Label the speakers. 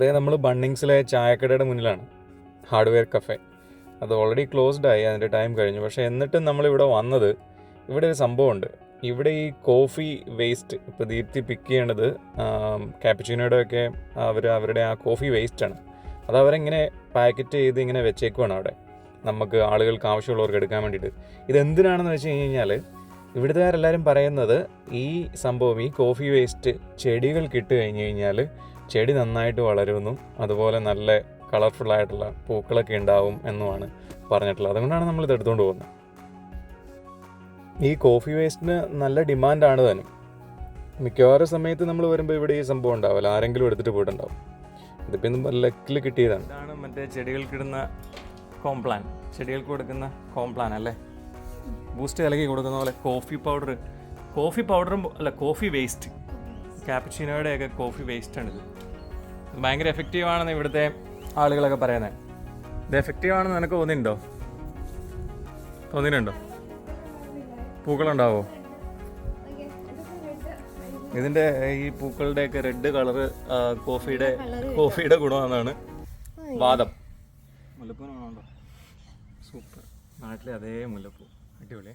Speaker 1: അതായത് നമ്മൾ ബണ്ണിങ്സിലെ ചായക്കടയുടെ മുന്നിലാണ്, ഹാർഡ്വെയർ കഫേ. അത് ഓൾറെഡി ക്ലോസ്ഡായി, അതിൻ്റെ ടൈം കഴിഞ്ഞു. പക്ഷേ എന്നിട്ടും നമ്മളിവിടെ വന്നത്, ഇവിടെ ഒരു സംഭവമുണ്ട്. ഇവിടെ ഈ കോഫി വേസ്റ്റ്, ഇപ്പോൾ ദീപ്തി പിക്ക് ചെയ്യേണ്ടത് ക്യാപ്പുച്ചിനോയുടെ ഒക്കെ അവരുടെ ആ കോഫി വേസ്റ്റാണ്. അത് അവരെങ്ങനെ പാക്കറ്റ് ചെയ്ത് ഇങ്ങനെ വെച്ചേക്കുവാണ് അവിടെ, നമുക്ക് ആളുകൾക്ക് ആവശ്യമുള്ളവർക്ക് എടുക്കാൻ വേണ്ടിയിട്ട്. ഇതെന്തിനാണെന്ന് വെച്ച് കഴിഞ്ഞാൽ, ഇവിടുത്തുകാരെല്ലാവരും പറയുന്നത് ഈ സംഭവം, ഈ കോഫി വേസ്റ്റ് ചെടികൾക്ക് ഇട്ട് കഴിഞ്ഞ് കഴിഞ്ഞാൽ ചെടി നന്നായിട്ട് വളരുമെന്നും അതുപോലെ നല്ല കളർഫുള്ളായിട്ടുള്ള പൂക്കളൊക്കെ ഉണ്ടാവും എന്നുമാണ് പറഞ്ഞിട്ടുള്ളത്. അതുകൊണ്ടാണ് നമ്മളിത് എടുത്തുകൊണ്ട് പോകുന്നത്. ഈ കോഫി വേസ്റ്റിന് നല്ല ഡിമാൻഡാണ് താനും. മിക്കവാറും സമയത്ത് നമ്മൾ വരുമ്പോൾ ഇവിടെ ഈ സംഭവം ഉണ്ടാവില്ല, ആരെങ്കിലും എടുത്തിട്ട് പോയിട്ടുണ്ടാവും. ഇതിപ്പോൾ ലക്കിൽ കിട്ടിയതാണ്. ഇതാണ് മറ്റേ ചെടികൾക്കിടുന്ന കോംപ്ലാൻ, ചെടികൾക്ക് കൊടുക്കുന്ന കോംപ്ലാൻ അല്ലേ, ബൂസ്റ്റ് കലക്കി കൊടുക്കുന്ന പോലെ. കോഫി പൗഡറും അല്ല, കോഫി വേസ്റ്റ്, ക്യാപ്പുച്ചിനോയുടെയൊക്കെ കോഫി വേസ്റ്റാണിത്. ഭയങ്കര എഫക്റ്റീവാണെന്ന് ഇവിടുത്തെ ആളുകളൊക്കെ പറയുന്നത്. ഇത് എഫക്റ്റീവാണെന്ന് നിനക്ക് തോന്നിയിട്ടുണ്ടോ? പൂക്കളുണ്ടാവോ? ഇതിൻ്റെ ഈ പൂക്കളുടെയൊക്കെ റെഡ് കളറ് കോഫിയുടെ ഗുണമെന്നാണ് വാദം. മുല്ലപ്പൂവാണോ? സൂപ്പർ, നാട്ടിലെ അതേ മുല്ലപ്പൂ, അടിപൊളി.